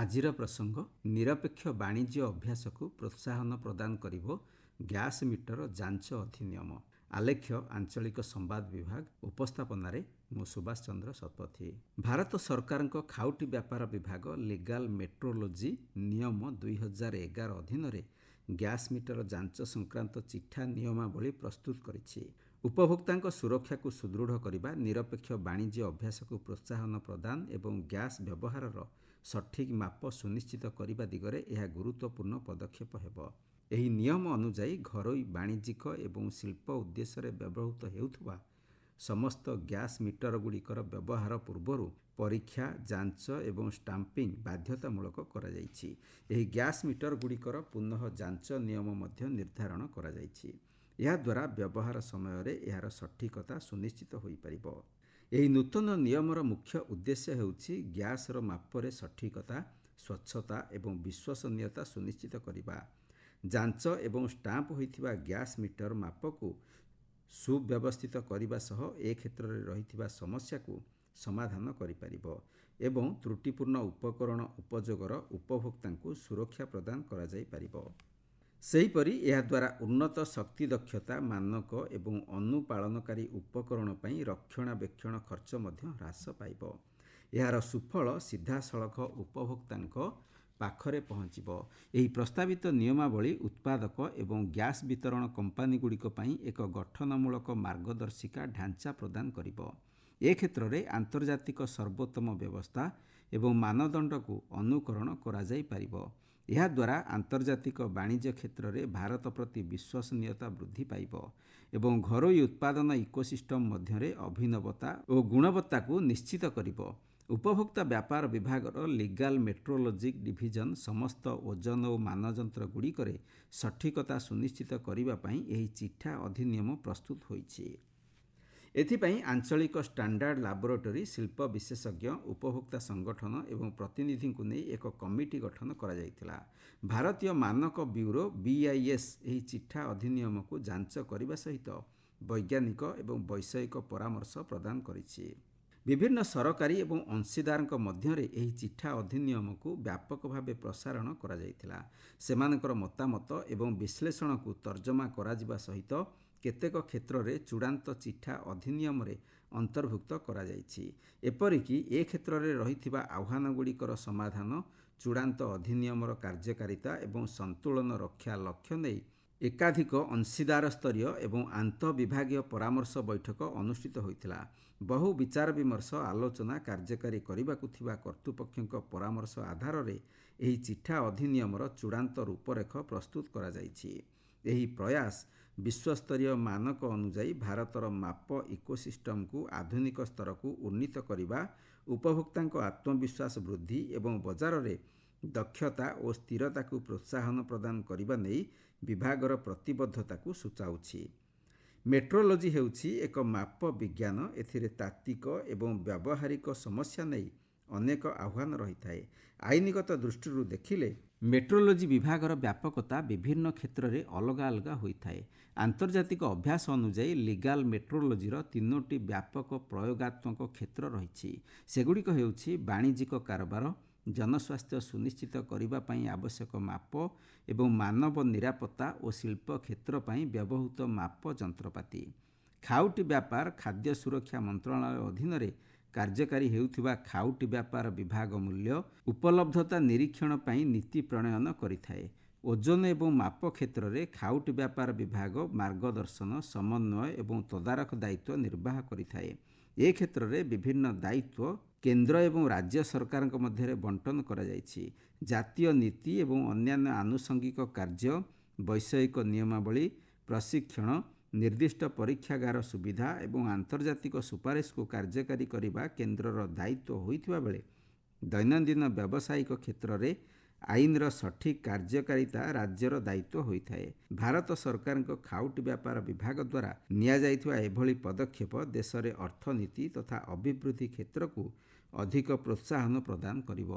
ଆଜିର ପ୍ରସଙ୍ଗ ନିରପେକ୍ଷ ବାଣିଜ୍ୟ ଅଭ୍ୟାସକୁ ପ୍ରୋତ୍ସାହନ ପ୍ରଦାନ କରିବ ଗ୍ୟାସ୍ ମିଟର ଯାଞ୍ଚ ଅଧିନିୟମ। ଆଲେଖ୍ୟ ଆଞ୍ଚଳିକ ସମ୍ବାଦ ବିଭାଗ। ଉପସ୍ଥାପନାରେ ମୁଁ ସୁଭାଷ ଚନ୍ଦ୍ର ଶତପଥୀ। ଭାରତ ସରକାରଙ୍କ ଖାଉଟି ବ୍ୟାପାର ବିଭାଗ ଲିଗାଲ ମେଟ୍ରୋଲୋଜି ନିୟମ 2011 ଅଧୀନରେ ଗ୍ୟାସ୍ ମିଟର ଯାଞ୍ଚ ସଂକ୍ରାନ୍ତ ଚିଠା ନିୟମାବଳୀ ପ୍ରସ୍ତୁତ କରିଛି। ଉପଭୋକ୍ତାଙ୍କ ସୁରକ୍ଷାକୁ ସୁଦୃଢ଼ କରିବା, ନିରପେକ୍ଷ ବାଣିଜ୍ୟ ଅଭ୍ୟାସକୁ ପ୍ରୋତ୍ସାହନ ପ୍ରଦାନ ଏବଂ ଗ୍ୟାସ୍ ବ୍ୟବହାରର ସଠିକ୍ ମାପ ସୁନିଶ୍ଚିତ କରିବା ଦିଗରେ ଏହା ଗୁରୁତ୍ୱପୂର୍ଣ୍ଣ ପଦକ୍ଷେପ ହେବ। ଏହି ନିୟମ ଅନୁଯାୟୀ ଘରୋଇ, ବାଣିଜ୍ୟିକ ଏବଂ ଶିଳ୍ପ ଉଦ୍ଦେଶ୍ୟରେ ବ୍ୟବହୃତ ହେଉଥିବା ସମସ୍ତ ଗ୍ୟାସ୍ ମିଟରଗୁଡ଼ିକର ବ୍ୟବହାର ପୂର୍ବରୁ ପରୀକ୍ଷା, ଯାଞ୍ଚ ଏବଂ ଷ୍ଟାମ୍ପିଂ ବାଧ୍ୟତାମୂଳକ କରାଯାଇଛି। ଏହି ଗ୍ୟାସ୍ ମିଟରଗୁଡ଼ିକର ପୁନଃ ଯାଞ୍ଚ ନିୟମ ମଧ୍ୟ ନିର୍ଦ୍ଧାରଣ କରାଯାଇଛି। ଏହାଦ୍ୱାରା ବ୍ୟବହାର ସମୟରେ ଏହାର ସଠିକତା ସୁନିଶ୍ଚିତ ହୋଇପାରିବ। ଏହି ନୂତନ ନିୟମର ମୁଖ୍ୟ ଉଦ୍ଦେଶ୍ୟ ହେଉଛି ଗ୍ୟାସ୍ର ମାପରେ ସଠିକତା, ସ୍ୱଚ୍ଛତା ଏବଂ ବିଶ୍ୱସନୀୟତା ସୁନିଶ୍ଚିତ କରିବା। ଯାଞ୍ଚ ଏବଂ ଷ୍ଟାମ୍ପ ହୋଇଥିବା ଗ୍ୟାସ୍ ମିଟର ମାପକୁ ସୁବ୍ୟବସ୍ଥିତ କରିବା ସହ ଏ କ୍ଷେତ୍ରରେ ରହିଥିବା ସମସ୍ୟାକୁ ସମାଧାନ କରିପାରିବ ଏବଂ ତ୍ରୁଟିପୂର୍ଣ୍ଣ ଉପକରଣ ଉପଯୋଗର ଉପଭୋକ୍ତାଙ୍କୁ ସୁରକ୍ଷା ପ୍ରଦାନ କରାଯାଇପାରିବ। ସେହିପରି ଏହାଦ୍ୱାରା ଉନ୍ନତ ଶକ୍ତି ଦକ୍ଷତା ମାନକ ଏବଂ ଅନୁପାଳନକାରୀ ଉପକରଣ ପାଇଁ ରକ୍ଷଣାବେକ୍ଷଣ ଖର୍ଚ୍ଚ ମଧ୍ୟ ହ୍ରାସ ପାଇବ। ଏହାର ସୁଫଳ ସିଧାସଳଖ ଉପଭୋକ୍ତାଙ୍କ ପାଖରେ ପହଞ୍ଚିବ। ଏହି ପ୍ରସ୍ତାବିତ ନିୟମାବଳୀ ଉତ୍ପାଦକ ଏବଂ ଗ୍ୟାସ୍ ବିତରଣ କମ୍ପାନୀଗୁଡ଼ିକ ପାଇଁ ଏକ ଗଠନମୂଳକ ମାର୍ଗଦର୍ଶିକା ଢାଞ୍ଚା ପ୍ରଦାନ କରିବ। ଏ କ୍ଷେତ୍ରରେ ଆନ୍ତର୍ଜାତିକ ସର୍ବୋତ୍ତମ ବ୍ୟବସ୍ଥା ଏବଂ ମାନଦଣ୍ଡକୁ ଅନୁକରଣ କରାଯାଇପାରିବ। ଏହାଦ୍ୱାରା ଆନ୍ତର୍ଜାତିକ ବାଣିଜ୍ୟ କ୍ଷେତ୍ରରେ ଭାରତ ପ୍ରତି ବିଶ୍ୱସନୀୟତା ବୃଦ୍ଧି ପାଇବ ଏବଂ ଘରୋଇ ଉତ୍ପାଦନ ଇକୋସିଷ୍ଟମ ମଧ୍ୟରେ ଅଭିନବତା ଓ ଗୁଣବତ୍ତାକୁ ନିଶ୍ଚିତ କରିବ। ଉପଭୋକ୍ତା ବ୍ୟାପାର ବିଭାଗର ଲିଗାଲ ମେଟ୍ରୋଲୋଜି ଡିଭିଜନ ସମସ୍ତ ଓଜନ ଓ ମାନଯନ୍ତ୍ର ଗୁଡ଼ିକରେ ସଠିକତା ସୁନିଶ୍ଚିତ କରିବା ପାଇଁ ଏହି ଚିଠା ଅଧିନିୟମ ପ୍ରସ୍ତୁତ ହୋଇଛି। ଏଥିପାଇଁ ଆଞ୍ଚଳିକ ଷ୍ଟାଣ୍ଡାର୍ଡ ଲାବୋରେଟୋରୀ, ଶିଳ୍ପ ବିଶେଷଜ୍ଞ, ଉପଭୋକ୍ତା ସଂଗଠନ ଏବଂ ପ୍ରତିନିଧିଙ୍କୁ ନେଇ ଏକ କମିଟି ଗଠନ କରାଯାଇଥିଲା। ଭାରତୀୟ ମାନକ ବ୍ୟୁରୋ BIS ଏହି ଚିଠା ଅଧିନିୟମକୁ ଯାଞ୍ଚ କରିବା ସହିତ ବୈଜ୍ଞାନିକ ଏବଂ ବୈଷୟିକ ପରାମର୍ଶ ପ୍ରଦାନ କରିଛି। ବିଭିନ୍ନ ସରକାରୀ ଏବଂ ଅଂଶୀଦାରଙ୍କ ମଧ୍ୟରେ ଏହି ଚିଠା ଅଧିନିୟମକୁ ବ୍ୟାପକ ଭାବେ ପ୍ରସାରଣ କରାଯାଇଥିଲା। ସେମାନଙ୍କର ମତାମତ ଏବଂ ବିଶ୍ଳେଷଣକୁ ତର୍ଜମା କରାଯିବା ସହିତ କେତେକ କ୍ଷେତ୍ରରେ ଚୂଡ଼ାନ୍ତ ଚିଠା ଅଧିନିୟମରେ ଅନ୍ତର୍ଭୁକ୍ତ କରାଯାଇଛି। ଏପରିକି ଏ କ୍ଷେତ୍ରରେ ରହିଥିବା ଆହ୍ୱାନଗୁଡ଼ିକର ସମାଧାନ, ଚୂଡ଼ାନ୍ତ ଅଧିନିୟମର କାର୍ଯ୍ୟକାରିତା ଏବଂ ସନ୍ତୁଳନ ରକ୍ଷା ଲକ୍ଷ୍ୟ ନେଇ ଏକାଧିକ ଅଂଶୀଦାର ସ୍ତରୀୟ ଏବଂ ଆନ୍ତଃବିଭାଗୀୟ ପରାମର୍ଶ ବୈଠକ ଅନୁଷ୍ଠିତ ହୋଇଥିଲା। ବହୁ ବିଚାର ବିମର୍ଶ, ଆଲୋଚନା, କାର୍ଯ୍ୟକାରୀ କରିବାକୁ ଥିବା କର୍ତ୍ତୃପକ୍ଷଙ୍କ ପରାମର୍ଶ ଆଧାରରେ ଏହି ଚିଠା ଅଧିନିୟମର ଚୂଡ଼ାନ୍ତ ରୂପରେଖ ପ୍ରସ୍ତୁତ କରାଯାଇଛି। ଏହି ପ୍ରୟାସ ବିଶ୍ୱସ୍ତରୀୟ ମାନକ ଅନୁଯାୟୀ ଭାରତର ମାପ ଇକୋସିଷ୍ଟମକୁ ଆଧୁନିକ ସ୍ତରକୁ ଉନ୍ନୀତ କରିବା, ଉପଭୋକ୍ତାଙ୍କ ଆତ୍ମବିଶ୍ୱାସ ବୃଦ୍ଧି ଏବଂ ବଜାରରେ ଦକ୍ଷତା ଓ ସ୍ଥିରତାକୁ ପ୍ରୋତ୍ସାହନ ପ୍ରଦାନ କରିବା ନେଇ ବିଭାଗର ପ୍ରତିବଦ୍ଧତାକୁ ସୂଚାଉଛି। ମେଟ୍ରୋଲୋଜି ହେଉଛି ଏକ ମାପ ବିଜ୍ଞାନ। ଏଥିରେ ତାତ୍ତ୍ୱିକ ଏବଂ ବ୍ୟବହାରିକ ସମସ୍ୟା ନେଇ ଅନେକ ଆହ୍ୱାନ ରହିଥାଏ। ଆଇନଗତ ଦୃଷ୍ଟିରୁ ଦେଖିଲେ ମେଟ୍ରୋଲୋଜି ବିଭାଗର ବ୍ୟାପକତା ବିଭିନ୍ନ କ୍ଷେତ୍ରରେ ଅଲଗା ଅଲଗା ହୋଇଥାଏ। ଆନ୍ତର୍ଜାତିକ ଅଭ୍ୟାସ ଅନୁଯାୟୀ ଲିଗାଲ ମେଟ୍ରୋଲୋଜିର 3ଟି ବ୍ୟାପକ ପ୍ରୟୋଗାତ୍ମକ କ୍ଷେତ୍ର ରହିଛି। ସେଗୁଡ଼ିକ ହେଉଛି ବାଣିଜ୍ୟିକ କାରବାର, ଜନସ୍ୱାସ୍ଥ୍ୟ ସୁନିଶ୍ଚିତ କରିବା ପାଇଁ ଆବଶ୍ୟକ ମାପ ଏବଂ ମାନବ ନିରାପତ୍ତା ଓ ଶିଳ୍ପ କ୍ଷେତ୍ର ପାଇଁ ବ୍ୟବହୃତ ମାପ ଯନ୍ତ୍ରପାତି। ଖାଉଟି ବ୍ୟାପାର ଖାଦ୍ୟ ସୁରକ୍ଷା ମନ୍ତ୍ରଣାଳୟ ଅଧୀନରେ କାର୍ଯ୍ୟକାରୀ ହେଉଥିବା ଖାଉଟି ବ୍ୟାପାର ବିଭାଗ ମୂଲ୍ୟ ଉପଲବ୍ଧତା ନିରୀକ୍ଷଣ ପାଇଁ ନୀତି ପ୍ରଣୟନ କରିଥାଏ। ଓଜନ ଏବଂ ମାପ କ୍ଷେତ୍ରରେ ଖାଉଟି ବ୍ୟାପାର ବିଭାଗ ମାର୍ଗଦର୍ଶନ, ସମନ୍ୱୟ ଏବଂ ତଦାରଖ ଦାୟିତ୍ୱ ନିର୍ବାହ କରିଥାଏ। ଏ କ୍ଷେତ୍ରରେ ବିଭିନ୍ନ ଦାୟିତ୍ୱ କେନ୍ଦ୍ର ଏବଂ ରାଜ୍ୟ ସରକାରଙ୍କ ମଧ୍ୟରେ ବଣ୍ଟନ କରାଯାଇଛି। ଜାତୀୟ ନୀତି ଏବଂ ଅନ୍ୟାନ୍ୟ ଆନୁଷଙ୍ଗିକ କାର୍ଯ୍ୟ, ବୈଷୟିକ ନିୟମାବଳୀ, ପ୍ରଶିକ୍ଷଣ, ନିର୍ଦ୍ଦିଷ୍ଟ ପରୀକ୍ଷାଗାର ସୁବିଧା ଏବଂ ଆନ୍ତର୍ଜାତିକ ସୁପାରିଶକୁ କାର୍ଯ୍ୟକାରୀ କରିବା କେନ୍ଦ୍ରର ଦାୟିତ୍ୱ ହୋଇଥିବା ବେଳେ ଦୈନନ୍ଦିନ ବ୍ୟବସାୟିକ କ୍ଷେତ୍ରରେ ଆଇନର ସଠିକ୍ କାର୍ଯ୍ୟକାରିତା ରାଜ୍ୟର ଦାୟିତ୍ୱ ହୋଇଥାଏ। ଭାରତ ସରକାରଙ୍କ ଖାଉଟି ବ୍ୟାପାର ବିଭାଗ ଦ୍ୱାରା ନିଆଯାଇଥିବା ଏଭଳି ପଦକ୍ଷେପ ଦେଶରେ ଅର୍ଥନୀତି ତଥା ଅଭିବୃଦ୍ଧି କ୍ଷେତ୍ରକୁ ଅଧିକ ପ୍ରୋତ୍ସାହନ ପ୍ରଦାନ କରିବ।